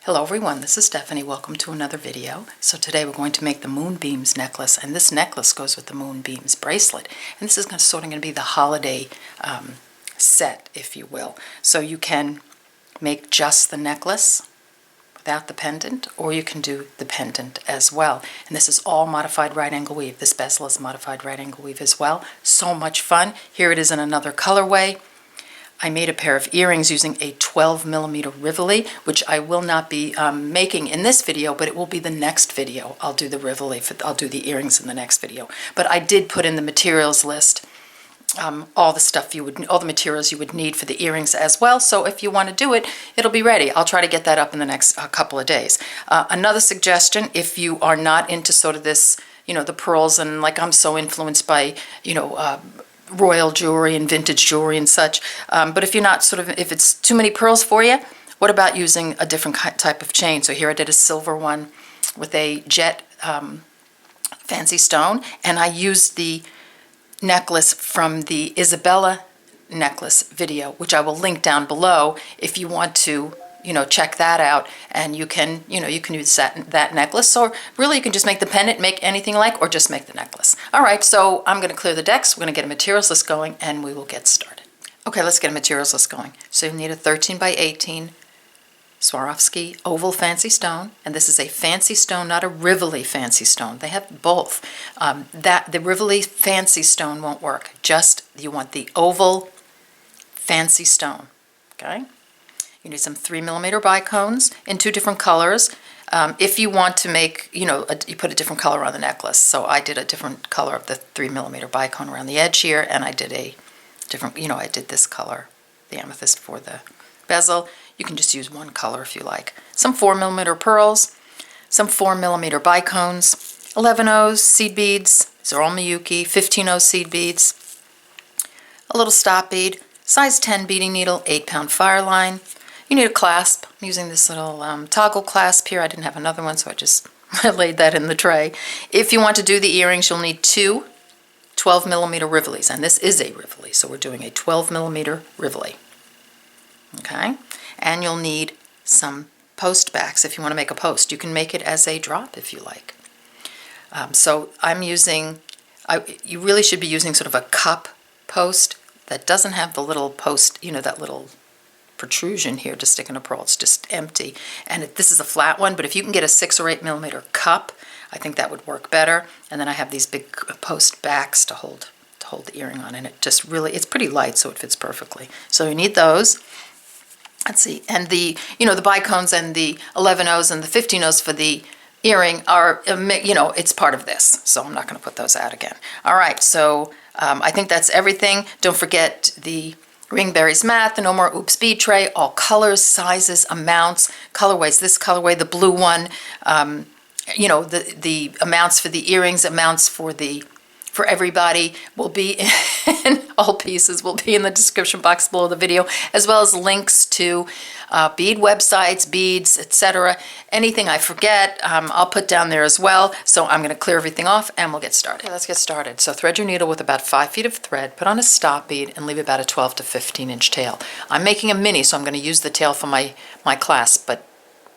Hello everyone, this is Stephanie. Welcome to another video. So today we're going to make the Moonbeams necklace, and this necklace goes with the Moonbeams bracelet. And this is going to be the holiday set, if you will. So you can make just the necklace without the pendant, or you can do the pendant as well. And this is all modified right angle weave. This bezel is modified right angle weave as well. So much fun. Here it is in another colorway. I made a pair of earrings using a 12mm Rivolis, which I will not be making in this video, but it will be the next video. I'll do the Rivolis, I'll do the earrings in the next video. But I did put in the materials list all the materials you would need for the earrings as well. So if you want to do it, it'll be ready. I'll try to get that up in the next couple of days. Another suggestion, if you are not into sort of this, the pearls, and like I'm so influenced by, royal jewelry and vintage jewelry and such. But if you're not if it's too many pearls for you, what about using a different type of chain? So here I did a silver one with a jet fancy stone, and I used the necklace from the Isabella necklace video, which I will link down below if you want to check that out, and you can use that necklace, or really you can just make the pendant, make anything or just make the necklace. All right, so I'm going to clear the decks, we're going to get a materials list going, and we will get started. Okay, let's get a materials list going. So you'll need a 13 by 18 Swarovski oval fancy stone, and this is a fancy stone, not a Rivolis fancy stone. They have both. The Rivolis fancy stone won't work. Just you want the oval fancy stone. Okay. You need some 3mm bicones in 2 different colors. If you want to make, you put a different color on the necklace. So I did a different color of the 3mm bicone around the edge here, and I did a different, I did this color, the amethyst, for the bezel. You can just use one color if you like. Some 4mm pearls, some 4mm bicones, 11/0 seed beads. These are all Miyuki, 15/0 seed beads, a little stop bead, size 10 beading needle, 8-pound Fireine. You need a clasp. I'm using this little toggle clasp here. I didn't have another one, so I just laid that in the tray. If you want to do the earrings, you'll need 2 12mm Rivolis, and this is a Rivolis, so we're doing a 12mm Rivolis. Okay, and you'll need some post backs if you want to make a post. You can make it as a drop if you like. So I'm using, you really should be using sort of a cup post that doesn't have the little post, that little protrusion here to stick in a pearl. It's just empty, and this is a flat one, but if you can get a 6 or 8mm cup, I think that would work better. And then I have these big post backs to hold the earring on, and it's pretty light, so it fits perfectly. So you need those. Let's see, and the the bicones and the 11/0s and the 15/0s for the earring are it's part of this, so I'm not going to put those out again. All right, so I think that's everything. Don't forget the Ringberry's Matte, the No More Oops bead tray, all colors, sizes, amounts, colorways. This colorway, the blue one, the amounts for the earrings, amounts for everybody will be in all pieces, will be in the description box below the video, as well as links to bead websites, beads, etc. Anything I forget, I'll put down there as well. So I'm going to clear everything off and we'll get started. Okay, let's get started. So thread your needle with about 5 feet of thread, put on a stop bead, and leave about a 12 to 15 inch tail. I'm making a mini, so I'm going to use the tail for my clasp, but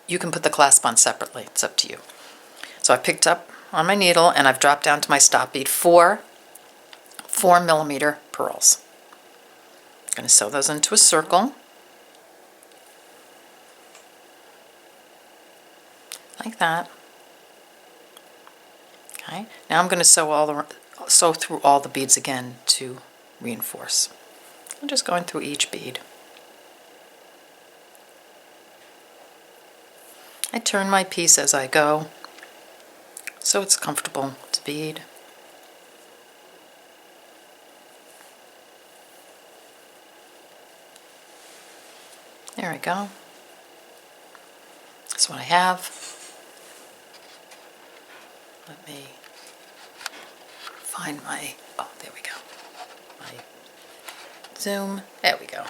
you can put the clasp on separately. It's up to you. So I picked up on my needle and I've dropped down to my stop bead 4 4mm pearls. I'm going to sew those into a circle like that. Okay, now I'm going to sew through all the beads again to reinforce. I'm just going through each bead. I turn my piece as I go, so it's comfortable to bead. There we go. That's what I have. Let me find there we go. My zoom. There we go.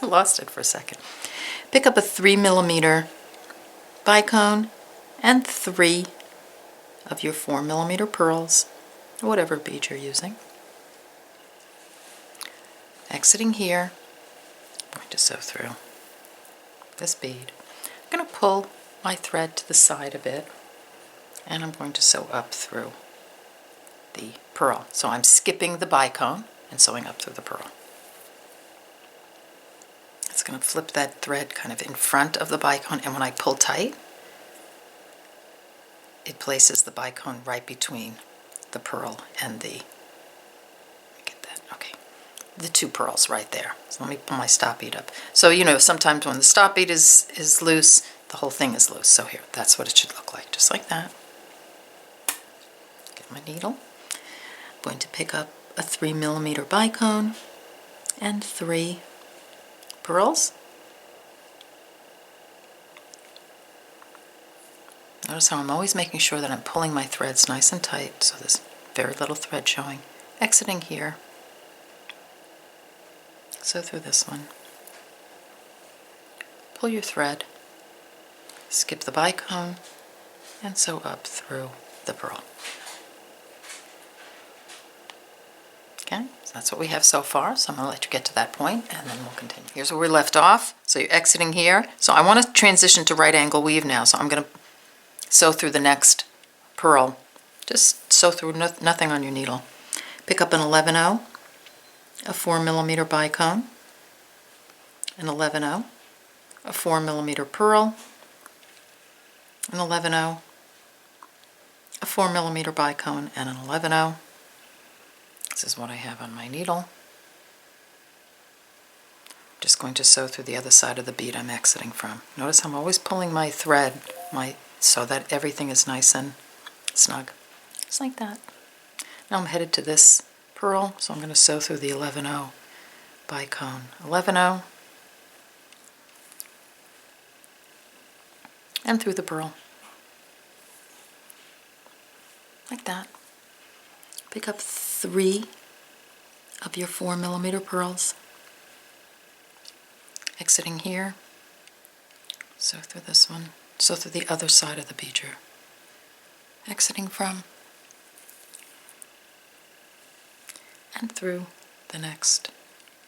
Lost it for a second. Pick up a 3mm bicone and 3 of your 4mm pearls, whatever bead you're using. Exiting here, I'm going to sew through this bead. I'm going to pull my thread to the side of it, and I'm going to sew up through the pearl. So I'm skipping the bicone and sewing up through the pearl. It's going to flip that thread kind of in front of the bicone, and when I pull tight, it places the bicone right between the pearl and the, get that, okay, the two pearls right there. So let me pull my stop bead up. So, you know, sometimes when the stop bead is loose, the whole thing is loose. So here, that's what it should look like, just like that. Get my needle. I'm going to pick up a 3mm bicone and 3 pearls. Notice how I'm always making sure that I'm pulling my threads nice and tight, so there's very little thread showing. Exiting here. Sew through this one. Pull your thread, skip the bicone, and sew up through the pearl. Okay, so that's what we have so far, so I'm going to let you get to that point, and then we'll continue. Here's where we left off. So you're exiting here. So I want to transition to right angle weave now, so I'm going to sew through the next pearl. Just sew through nothing on your needle. Pick up an 11/0, a 4mm bicone, an 11/0, a 4mm pearl, an 11/0, a 4mm bicone, and an 11/0. This is what I have on my needle. Just going to sew through the other side of the bead I'm exiting from. Notice I'm always pulling my thread so that everything is nice and snug. Just like that. Now I'm headed to this pearl, so I'm going to sew through the 11/0 bicone. 11/0 and through the pearl. Like that. Pick up 3 of your 4mm pearls. Exiting here. Sew through this one. Sew through the other side of the bead you're exiting from. And through the next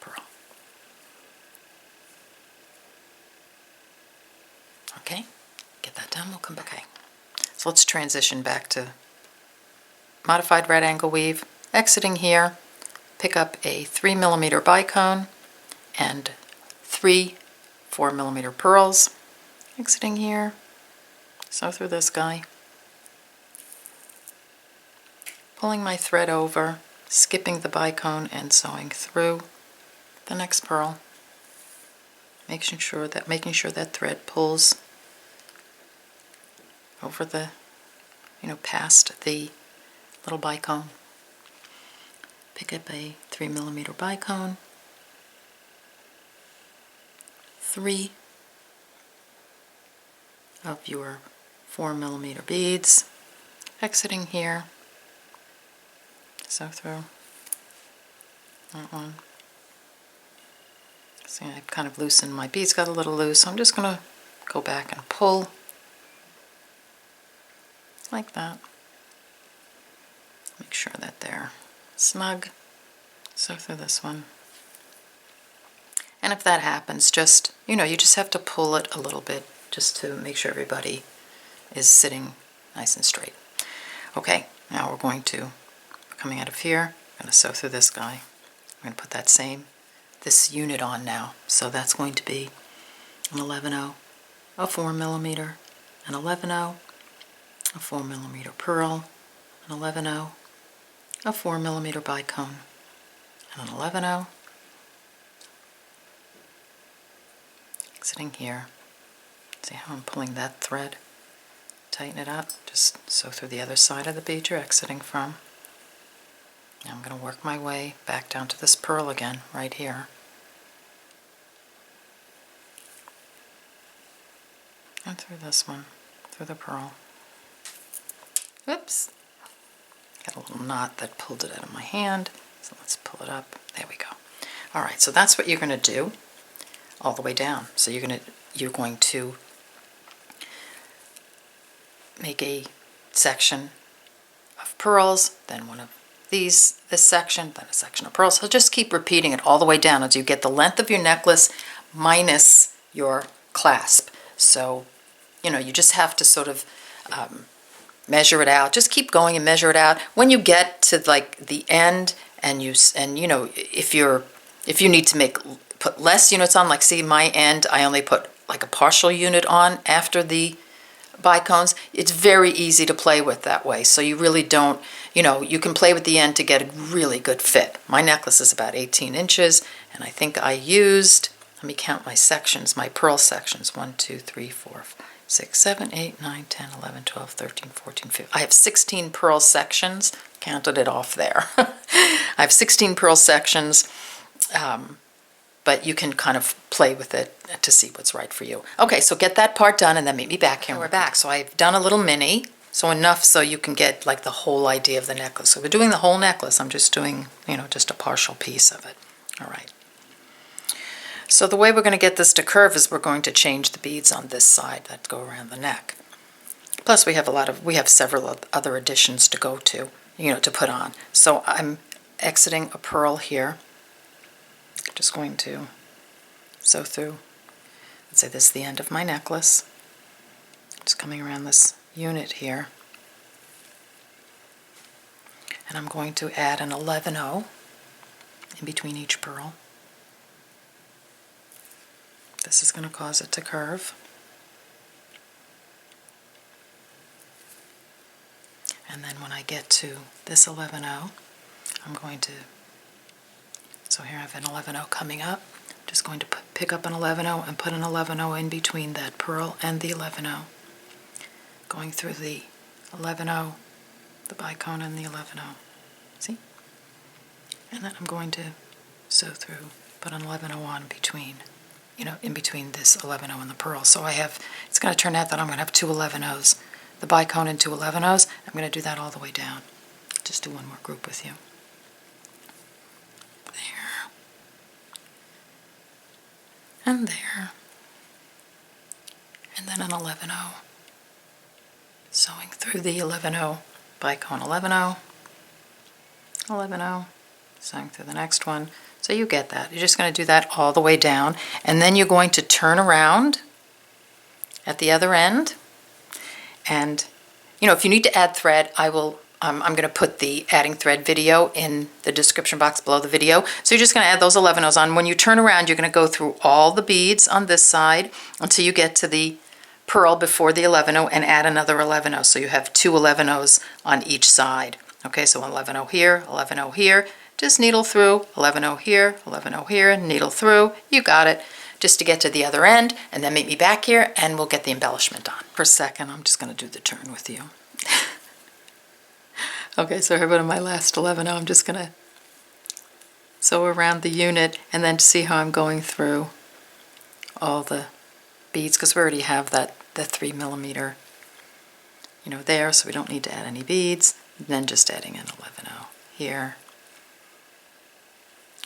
pearl. Okay, get that done, we'll come back. Okay, so let's transition back to modified right angle weave. Exiting here, pick up a 3mm bicone and 3 4mm pearls. Exiting here, sew through this guy. Pulling my thread over, skipping the bicone and sewing through the next pearl. Making sure that thread pulls over the, past the little bicone. Pick up a 3mm bicone, 3 of your 4mm beads, exiting here, sew through that one. See, I've kind of loosened my beads, got a little loose, so I'm just going to go back and pull like that. Make sure that they're snug. Sew through this one. And if that happens, just, you just have to pull it a little bit just to make sure everybody is sitting nice and straight. Okay, now we're coming out of here, I'm going to sew through this guy. I'm going to put this unit on now. So that's going to be an 11/0, a 4mm, an 11/0, a 4mm pearl, an 11/0, a 4mm bicone, and an 11/0. Exiting here. See how I'm pulling that thread? Tighten it up. Just sew through the other side of the bead you're exiting from. Now I'm going to work my way back down to this pearl again, right here. And through this one, through the pearl. Whoops! Got a little knot that pulled it out of my hand, so let's pull it up. There we go. Alright, so that's what you're going to do all the way down. So you're going to make a section of pearls, then one of this section, then a section of pearls. So just keep repeating it all the way down until you get the length of your necklace minus your clasp. So, you know, you just have to sort of measure it out. Just keep going and measure it out. When you get to like the end, and you know, if you need to put less units on, like see my end, I only put like a partial unit on after the bicones. It's very easy to play with that way. So you really don't, you know, you can play with the end to get a really good fit. My necklace is about 18 inches, and I think I used, let me count my sections, my pearl sections, 1, 2, 3, 4, 6, 7, 8, 9, 10, 11, 12, 13, 14, 15. I have 16 pearl sections. Counted it off there. I have 16 pearl sections, but you can kind of play with it to see what's right for you. Okay, so get that part done and then meet me back here. We're back. So I've done a little mini, so enough so you can get like the whole idea of the necklace. So we're doing the whole necklace. I'm just doing, you know, just a partial piece of it. All right. So the way we're going to get this to curve is we're going to change the beads on this side that go around the neck. Plus we have several other additions to go to, you know, to put on. So I'm exiting a pearl here. Just going to sew through. Let's say this is the end of my necklace. Just coming around this unit here. And I'm going to add an 11-0 in between each pearl. This is going to cause it to curve. And then when I get to this 11-0, I'm going to, so here I have an 11-0 coming up. I'm just going to pick up an 11-0 and put an 11-0 in between that pearl and the 11-0. Going through the 11-0, the bicone and the 11-0. See? And then I'm going to sew through, put an 11-0 on between, you know, in between this 11-0 and the pearl. So I have, it's going to turn out that I'm going to have two 11-0s. The bicone and two 11-0s. I'm going to do that all the way down. Just do one more group with you. There. And there. And then an 11-0. Sewing through the 11-0, bicone 11-0, 11-0, sewing through the next one. So you get that. You're just going to do that all the way down. And then you're going to turn around at the other end. And, you know, if you need to add thread, I will, I'm going to put the adding thread video in the description box below the video. So you're just going to add those 11-0s on. When you turn around, you're going to go through all the beads on this side until you get to the pearl before the 11-0 and add another 11-0. So you have two 11-0s on each side. Okay, so 11-0 here, 11-0 here. Just needle through, 11-0 here, 11-0 here, needle through. You got it. Just to get to the other end, and then meet me back here and we'll get the embellishment on. For a second, I'm just going to do the turn with you. Okay, so here on my last 11-0, I'm just going to sew around the unit and then see how I'm going through all the beads, because we already have the 3mm, you know, there, so we don't need to add any beads. And then just adding an 11-0 here,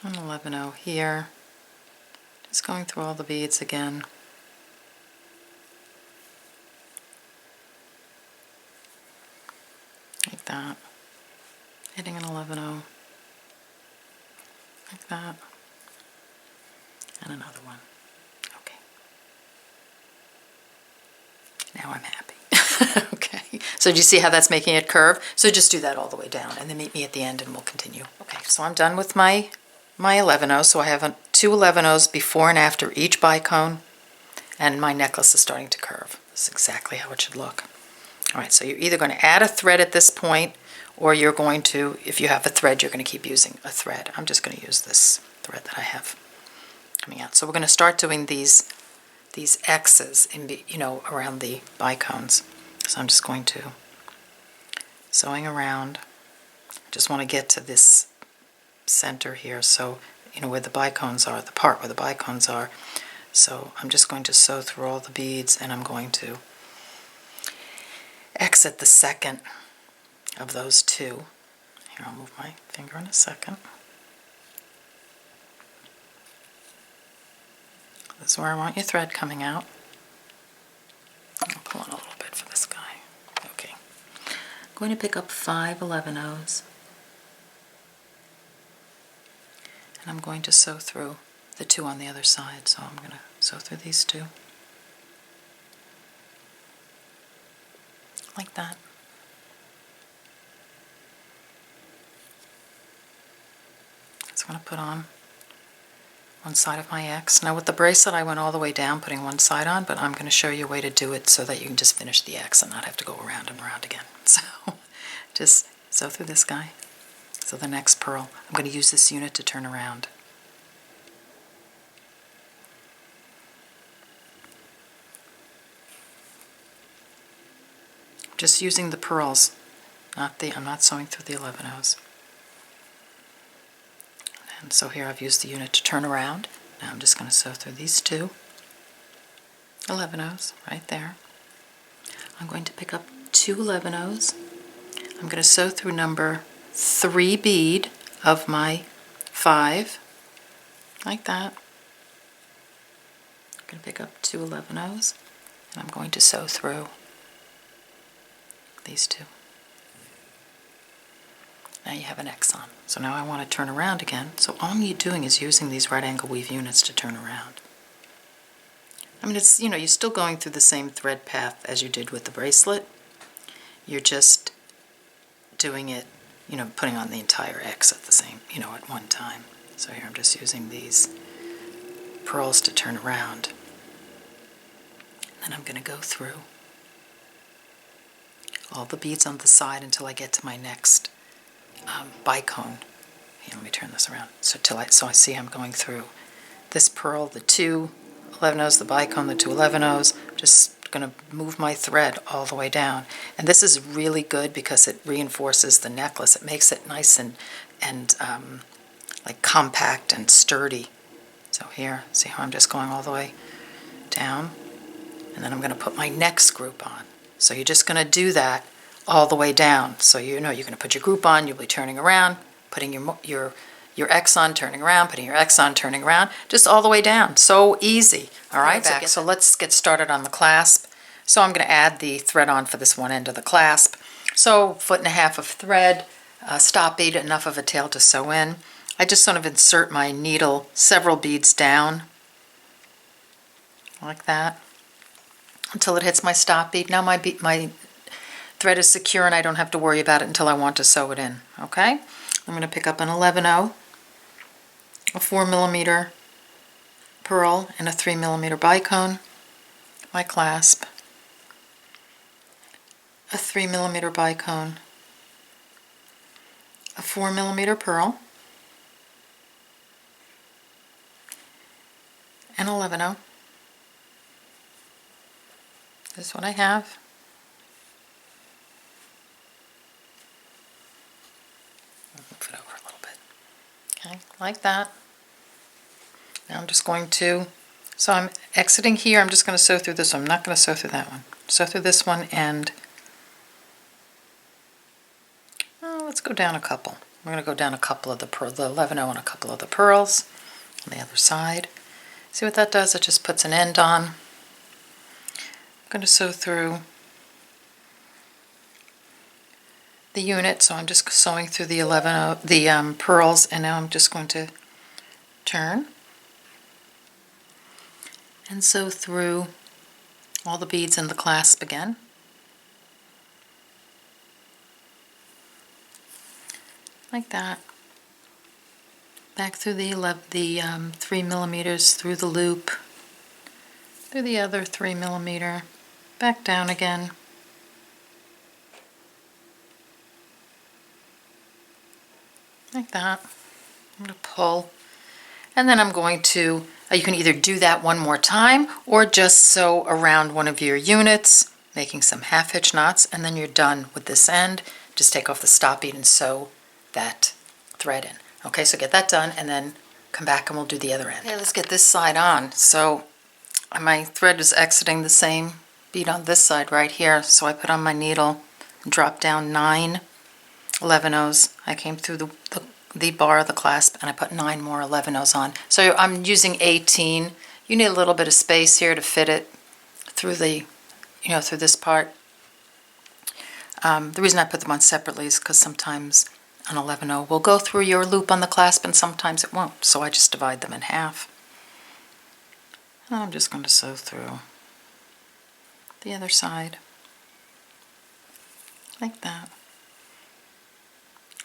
an 11-0 here. Just going through all the beads again. Like that. Hitting an 11-0. Like that. And another one. Okay. Now I'm happy. Okay. So do you see how that's making it curve? So just do that all the way down and then meet me at the end and we'll continue. Okay, so I'm done with my 11-0, so I have two 11-0s before and after each bicone, and my necklace is starting to curve. This is exactly how it should look. All right, so you're either going to add a thread at this point, or you're going to, if you have a thread, you're going to keep using a thread. I'm just going to use this thread that I have coming out. So we're going to start doing these X's in, you know, around the bicones. So I'm just going to sewing around. I just want to get to this center here, so you know where the bicones are, the part where the bicones are. So I'm just going to sew through all the beads and I'm going to exit the second of those two. Here, I'll move my finger in a second. This is where I want your thread coming out. I'll pull on a little bit for this guy. Okay. I'm going to pick up 5 11-0s. And I'm going to sew through the two on the other side. So I'm going to sew through these two. like that. So I'm going to put on one side of my X. Now with the bracelet I went all the way down putting one side on, but I'm going to show you a way to do it so that you can just finish the X and not have to go around and around again. So just sew through this guy. So the next pearl, I'm going to use this unit to turn around. Just using the pearls, I'm not sewing through the 11 O's. And so here I've used the unit to turn around. Now I'm just going to sew through these two 11 O's right there. I'm going to pick up two 11 O's. I'm going to sew through number 3 bead of my 5, like that. I'm going to pick up two 11 O's, and I'm going to sew through these two. Now you have an X on. So now I want to turn around again. So all I'm doing is using these right angle weave units to turn around. I mean, it's, you're still going through the same thread path as you did with the bracelet. You're just doing it, putting on the entire X at the same, at one time. So here I'm just using these pearls to turn around. And then I'm going to go through all the beads on the side until I get to my next bicone. Here, let me turn this around. So I see I'm going through this pearl, the two 11 O's, the bicone, the two 11 O's. I'm just going to move my thread all the way down. And this is really good because it reinforces the necklace. It makes it nice and like compact and sturdy. So here, see how I'm just going all the way down? And then I'm going to put my next group on. So you're just going to do that all the way down. So you're going to put your group on, you'll be turning around, putting your X on, turning around, putting your X on, turning around, just all the way down. So easy. All right, so let's get started on the clasp. So I'm going to add the thread on for this one end of the clasp. So 1.5 feet of thread, stop bead, enough of a tail to sew in. I just sort of insert my needle several beads down, like that, until it hits my stop bead. Now my thread is secure and I don't have to worry about it until I want to sew it in. Okay? I'm going to pick up an 11/0, a 4mm pearl, and a 3mm bicone, my clasp, a 3mm bicone, a 4mm pearl, and 11/0. This is what I have. Move it over a little bit. Okay, like that. Now I'm just going to, so I'm exiting here, I'm just going to sew through this one. I'm not going to sew through that one. Sew through this one and, let's go down a couple. We're going to go down a couple of the 11/0 and a couple of the pearls on the other side. See what that does? It just puts an end on. I'm going to sew through the unit, so I'm just sewing through the 11/0, the pearls, and now I'm just going to turn and sew through all the beads in the clasp again. Like that. Back through the 3mm through the loop, through the other 3mm, back down again. Like that. I'm going to pull, and then I'm going to, you can either do that one more time or just sew around one of your units, making some half-hitch knots, and then you're done with this end. Just take off the stop bead and sew that thread in. Okay, so get that done and then come back and we'll do the other end. Okay, let's get this side on. So my thread is exiting the same bead on this side right here, so I put on my needle and drop down 9 11/0s. I came through the bar of the clasp and I put 9 more 11/0s on. So I'm using 18. You need a little bit of space here to fit it through the, through this part. The reason I put them on separately is because sometimes an 11/0 will go through your loop on the clasp and sometimes it won't. So I just divide them in half. And I'm just going to sew through the other side. like that.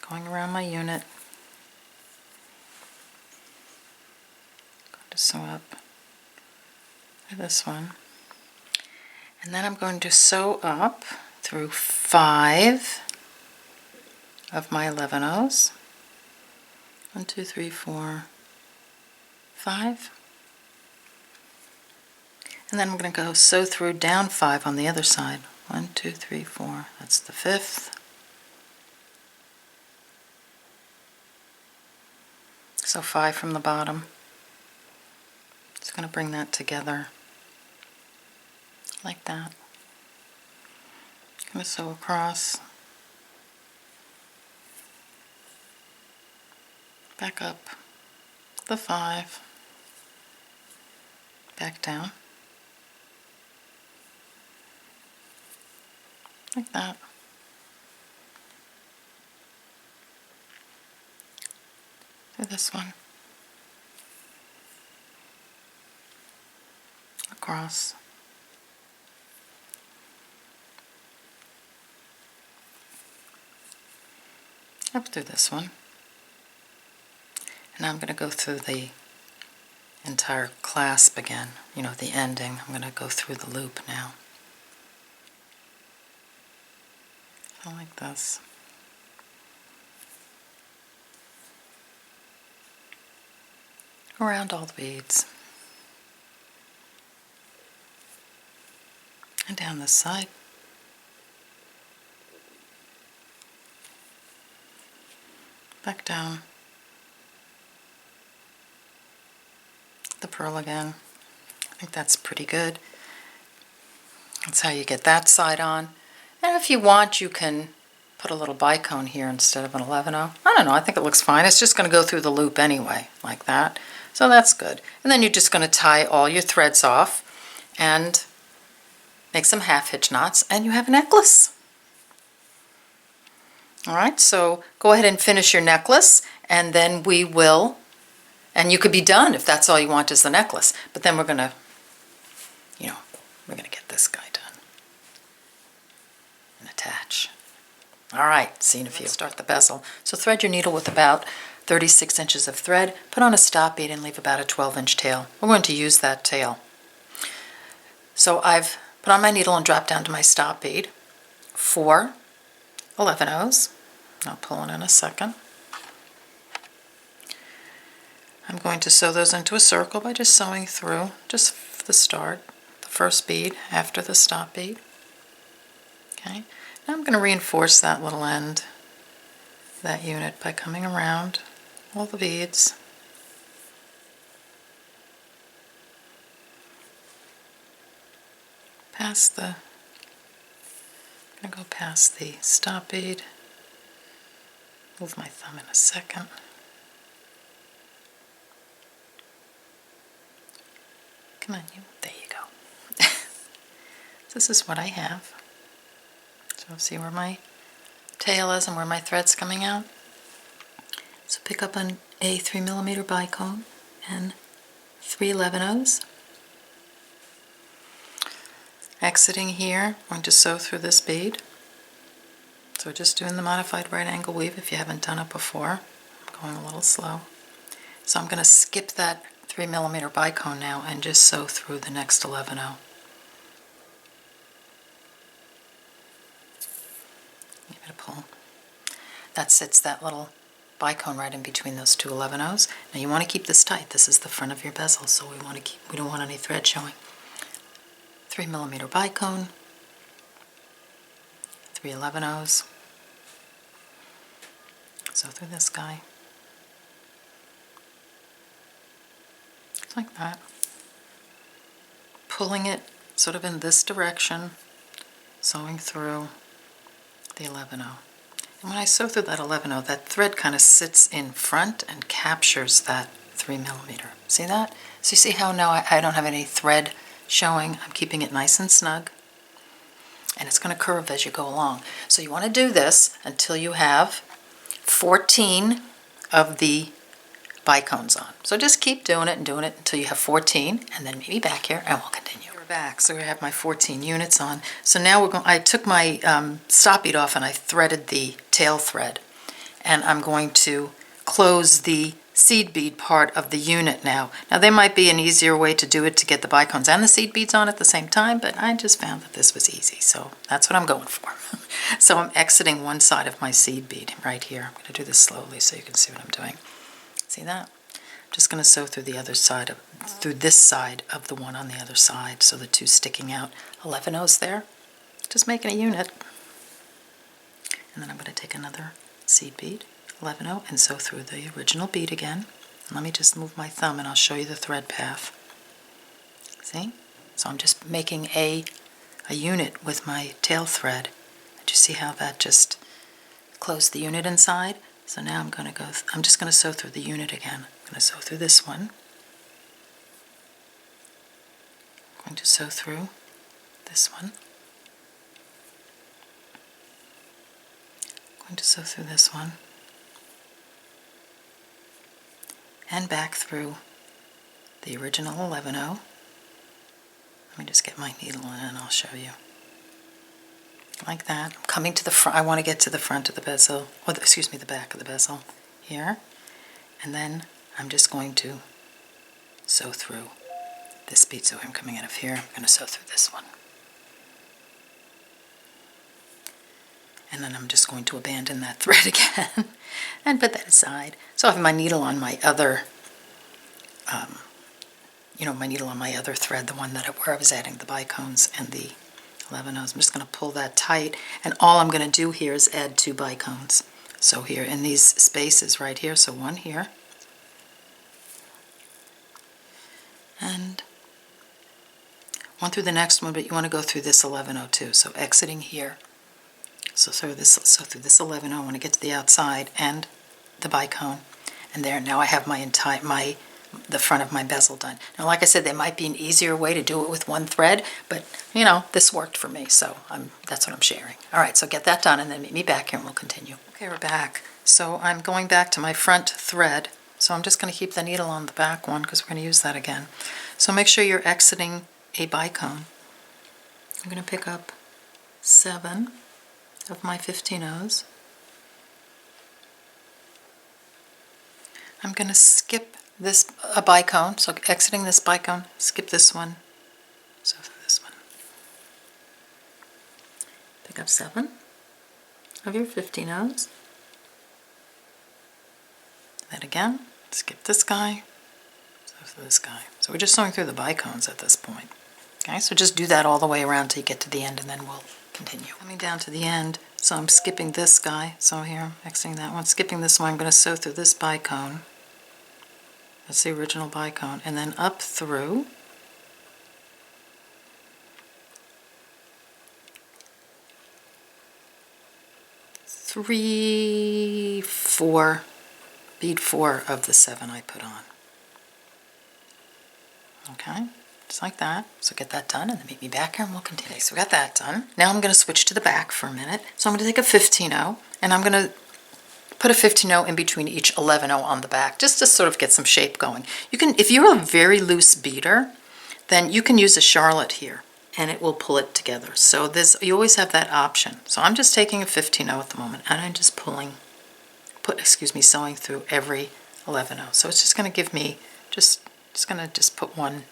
Going around my unit. Going to sew up this one. And then I'm going to sew up through 5 of my 11-ohs. 1, 2, 3, 4, 5. And then I'm going to go sew through down 5 on the other side. 1, 2, 3, 4. That's the 5th. So 5 from the bottom. Just going to bring that together like that. Going to sew across. Back up the 5. Back down. Like that. Do this one. Across. Up through this one. And I'm going to go through the entire clasp again, you know, the ending. I'm going to go through the loop now. So like this. Around all the beads. And down this side. Back down. The pearl again. I think that's pretty good. That's how you get that side on. And if you want, you can put a little bicone here instead of an 11-oh. I don't know, I think it looks fine. It's just going to go through the loop anyway, like that. So that's good. And then you're just going to tie all your threads off and make some half-hitch knots, and you have a necklace. All right, so go ahead and finish your necklace, and then we will, and you could be done if that's all you want is the necklace. But then we're going to, you know, we're going to get this guy done and attach. All right, see you in a few. Let's start the bezel. So thread your needle with about 36 inches of thread, put on a stop bead, and leave about a 12-inch tail. We're going to use that tail. So I've put on my needle and dropped down to my stop bead. 4 11-ohs. I'll pull in a second. I'm going to sew those into a circle by just sewing through, just for the start, the first bead after the stop bead. Okay. Now I'm going to reinforce that little end, that unit, by coming around all the beads. Past the, I'm going to go past the stop bead. Move my thumb in a second. Come on, you. There you go. This is what I have. So see where my tail is and where my thread's coming out. So pick up a 3mm bicone and 3 11-ohs. Exiting here, I'm going to sew through this bead. So just doing the modified right angle weave if you haven't done it before. I'm going a little slow. So I'm going to skip that 3mm bicone now and just sew through the next 11-oh. Give it a pull. That sits that little bicone right in between those two 11-ohs. Now you want to keep this tight. This is the front of your bezel, so we don't want any thread showing. 3mm bicone, 3 11-ohs. Sew through this guy. Just like that. Pulling it sort of in this direction, sewing through the 11-oh. And when I sew through that 11-oh, that thread kind of sits in front and captures that 3mm. See that? So you see how now I don't have any thread showing. I'm keeping it nice and snug. And it's going to curve as you go along. So you want to do this until you have 14 of the bicones on. So just keep doing it and doing it until you have 14, and then maybe back here and we'll continue. we're back. So we have my 14 units on. So now we're going. I took my stop bead off and I threaded the tail thread, and I'm going to close the seed bead part of the unit now. Now there might be an easier way to do it to get the bicones and the seed beads on at the same time, but I just found that this was easy, so that's what I'm going for. So I'm exiting one side of my seed bead right here. I'm going to do this slowly so you can see what I'm doing. See that? I'm just going to sew through the other side of, through this side of the one on the other side, so the two sticking out. 11 O's there, just making a unit. And then I'm going to take another seed bead, 11 O, and sew through the original bead again. Let me just move my thumb and I'll show you the thread path. See? So I'm just making a unit with my tail thread. Did you see how that just closed the unit inside? So now I'm going to go, I'm just going to sew through the unit again. I'm going to sew through this one. I'm going to sew through this one. I'm going to sew through this one. And back through the original 11 O. Let me just get my needle in and I'll show you. Like that. I'm coming to the front. I want to get to the front of the bezel, or excuse me, the back of the bezel here. And then I'm just going to sew through this bead. So I'm coming out of here. I'm going to sew through this one. And then I'm just going to abandon that thread again and put that aside. So I have my needle on my other, my needle on my other thread, the one that where I was adding the bicones and the 11 O's. I'm just going to pull that tight, and all I'm going to do here is add 2 bicones. So here in these spaces right here, so one here, and one through the next one, but you want to go through this 11 O too. So exiting here. So through this 11 O, I want to get to the outside and the bicone, and there. Now I have the front of my bezel done. Now, like I said, there might be an easier way to do it with one thread, but this worked for me, so that's what I'm sharing. All right, so get that done, and then meet me back here, and we'll continue. Okay, we're back. So I'm going back to my front thread. So I'm just going to keep the needle on the back one because we're going to use that again. So make sure you're exiting a bicone. I'm going to pick up 7 of my 15 O's. I'm going to skip a bicone, so exiting this bicone, skip this one, so for this one. Pick up 7 of your 15 O's. Then again, skip this guy, so for this guy. So we're just sewing through the bicones at this point. Okay, so just do that all the way around till you get to the end, and then we'll continue. Coming down to the end, so I'm skipping this guy, so here, I'm exiting that one, skipping this one, I'm going to sew through this bicone. That's the original bicone, and then up through bead 4 of the 7 I put on. Okay, just like that. So get that done, and then meet me back here and we'll continue. Okay, so we got that done. Now I'm going to switch to the back for a minute. So I'm going to take a 15-0, and I'm going to put a 15-0 in between each 11-0 on the back, just to sort of get some shape going. You can, if you're a very loose beader, then you can use a Charlotte here, and it will pull it together. So you always have that option. So I'm just taking a 15-0 at the moment, and I'm just sewing through every 11-0. So it's just going to give me, just going to put one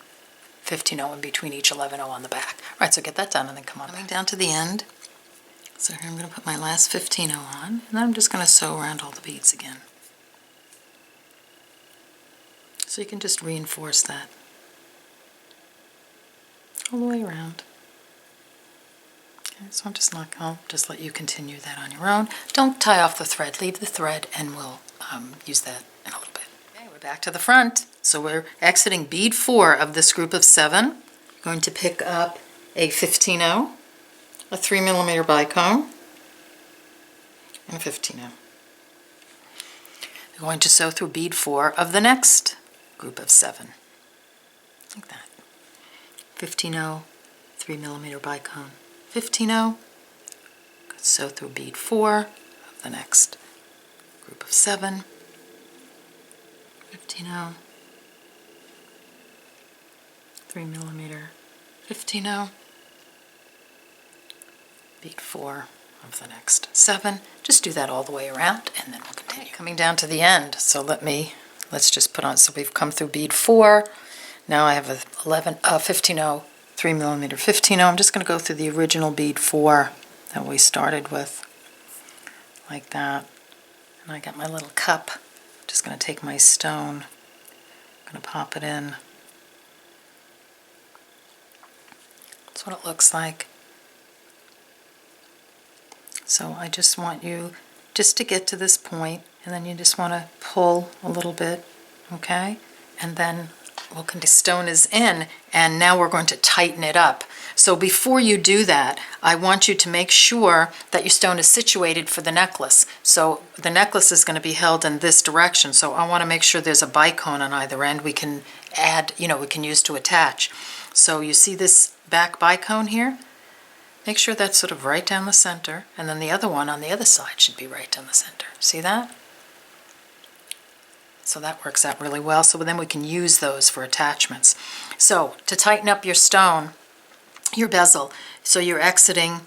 15-0 in between each 11-0 on the back. All right, so get that done, and then come on coming down to the end. So here I'm going to put my last 15-0 on, and then I'm just going to sew around all the beads again. So you can just reinforce that all the way around. Okay, so I'll just let you continue that on your own. Don't tie off the thread, leave the thread, and we'll use that in a little bit. Okay, we're back to the front. So we're exiting bead 4 of this group of 7. We're going to pick up a 15-0. A 3mm bicone, and a 15-0. We're going to sew through bead 4 of the next group of 7, like that. 15-0, 3mm bicone, 15-0. Sew through bead 4 of the next group of 7, 15-0, 3mm 15-0, bead 4 of the next 7. Just do that all the way around, and then we'll continue. Coming down to the end, so let's just put on, so we've come through bead 4. Now I have a 15-0, 3mm 15-0. I'm just going to go through the original bead 4 that we started with, like that. And I got my little cup. Just going to take my stone, I'm going to pop it in. That's what it looks like. So I just want you just to get to this point, and then you just want to pull a little bit, okay? And then the stone is in, and now we're going to tighten it up. So before you do that, I want you to make sure that your stone is situated for the necklace. So the necklace is going to be held in this direction, so I want to make sure there's a bicone on either end we can add, we can use to attach. So you see this back bicone here? Make sure that's sort of right down the center, and then the other one on the other side should be right down the center. See that? So that works out really well. So then we can use those for attachments. So to tighten up your stone, your bezel, so you're exiting,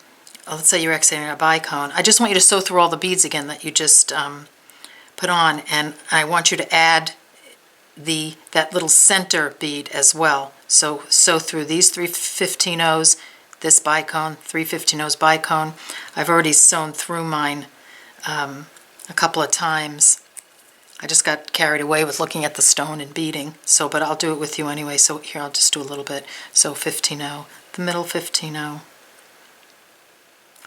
let's say you're exiting a bicone. I just want you to sew through all the beads again that you just put on, and I want you to add that little center bead as well. So sew through these 3 15-0s, this bicone, 3 15-0s bicone. I've already sewn through mine a couple of times. I just got carried away with looking at the stone and beading, but I'll do it with you anyway. So here, I'll just do a little bit. So 15-0, the middle 15-0,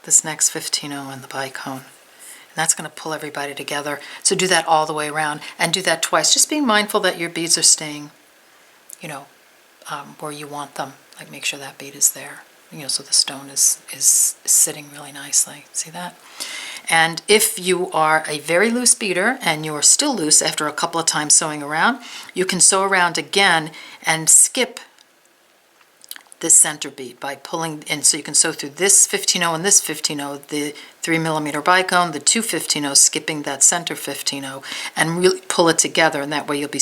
this next 15-0 and the bicone. And that's going to pull everybody together. So do that all the way around, and do that twice. Just being mindful that your beads are staying, where you want them. Like, make sure that bead is there, so the stone is sitting really nicely. See that? And if you are a very loose beader and you're still loose after a couple of times sewing around, you can sew around again and skip this center bead by pulling in. So you can sew through this 15-0 and this 15-0, the 3mm bicone, the 2 15-0, skipping that center 15-0, and really pull it together. And that way you'll be,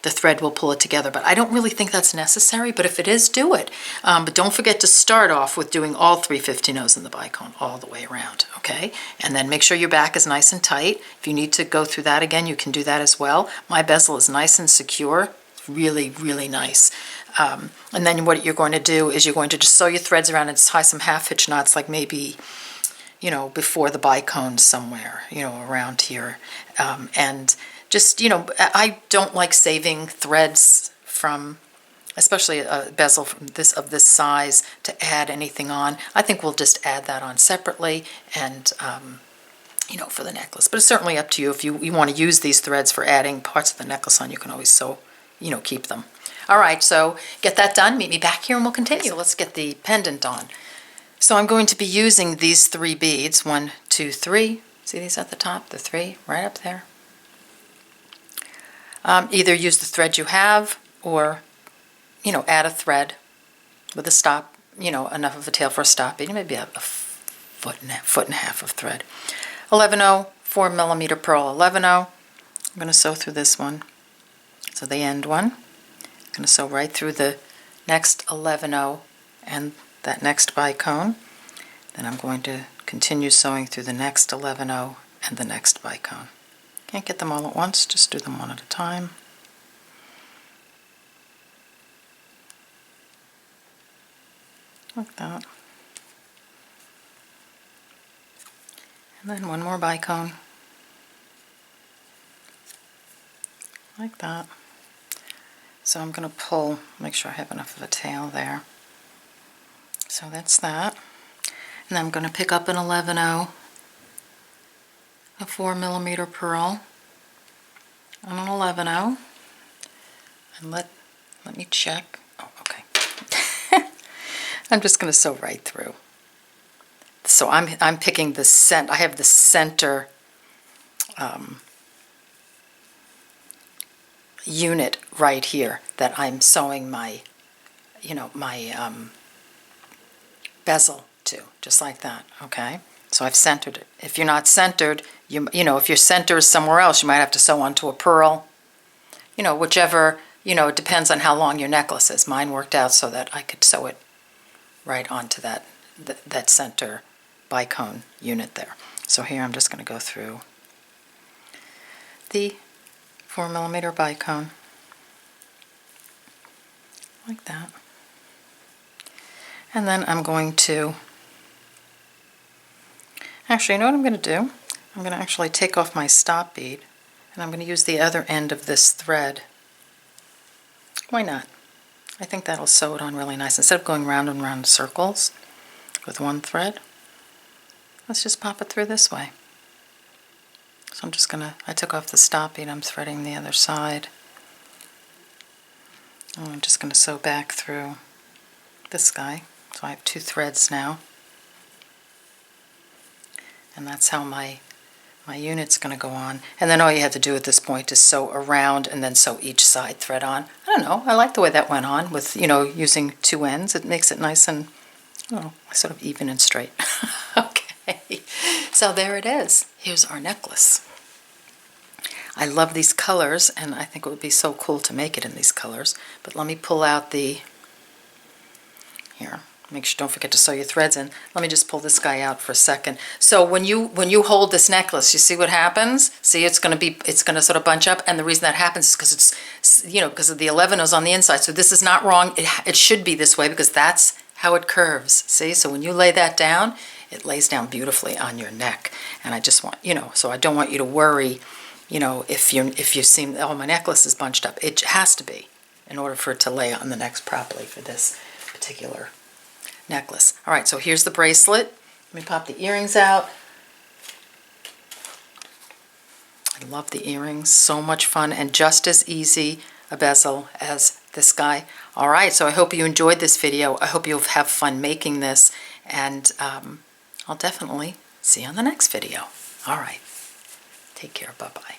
the thread will pull it together. But I don't really think that's necessary, but if it is, do it. But don't forget to start off with doing all 3 15-0s in the bicone all the way around, okay? And then make sure your back is nice and tight. If you need to go through that again, you can do that as well. My bezel is nice and secure. It's really, really nice. And then what you're going to do is you're going to just sew your threads around and tie some half-hitch knots, like maybe, before the bicone somewhere, around here. And just, I don't like saving threads from, especially a bezel of this size, to add anything on. I think we'll just add that on separately, and for the necklace. But it's certainly up to you. If you want to use these threads for adding parts of the necklace on, you can always sew, keep them. All right, so get that done. Meet me back here and we'll continue. So let's get the pendant on. So I'm going to be using these 3 beads, 1, 2, 3. See these at the top, the 3, right up there. Either use the thread you have, or, add a thread with a stop, enough of a tail for a stop bead, maybe a foot and a half of thread. 11-0, 4mm pearl 11-0. I'm going to sew through this one, so the end one. I'm going to sew right through the next 11-0 and that next bicone. Then I'm going to continue sewing through the next 11-0 and the next bicone. Can't get them all at once, just do them one at a time. Like that. And then one more bicone. Like that. So I'm going to pull, make sure I have enough of a tail there. So that's that. And then I'm going to pick up an 11-0, a 4mm pearl, and an 11-0, and let me check. Oh, okay. I'm just going to sew right through. So I'm picking the center. I have the center unit right here that I'm sewing my, bezel to, just like that. Okay. So I've centered it. If you're not centered, if your center is somewhere else, you might have to sew onto a pearl, whichever, you know, it depends on how long your necklace is. Mine worked out so that I could sew it right onto that center bicone unit there. So here I'm just going to go through the 4mm bicone like that. And then I'm going to, actually, you know what I'm going to do? I'm going to actually take off my stop bead, and I'm going to use the other end of this thread. Why not? I think that'll sew it on really nice. Instead of going round and round in circles with one thread, let's just pop it through this way. So I'm just going to, I took off the stop bead, I'm threading the other side. And I'm just going to sew back through this guy. So I have 2 threads now. And that's how my unit's going to go on. And then all you have to do at this point is sew around and then sew each side thread on. I don't know, I like the way that went on with, you know, using 2 ends. It makes it nice and, oh, sort of even and straight. Okay, so there it is. Here's our necklace. I love these colors, and I think it would be so cool to make it in these colors. But let me pull out the, here, make sure, don't forget to sew your threads in. Let me just pull this guy out for a second. So when you hold this necklace, you see what happens? See, it's going to sort of bunch up, and the reason that happens is because it's, you know, because of the 11 is on the inside. So this is not wrong. It should be this way because that's how it curves. See, so when you lay that down, it lays down beautifully on your neck. And I just want, you know, so I don't want you to worry, you know, if you seem, oh, my necklace is bunched up. It has to be in order for it to lay on the neck properly for this particular necklace. All right, so here's the bracelet. Let me pop the earrings out. I love the earrings, so much fun and just as easy a bezel as this guy. All right, so I hope you enjoyed this video. I hope you'll have fun making this, and I'll definitely see you on the next video. All right, take care, bye-bye.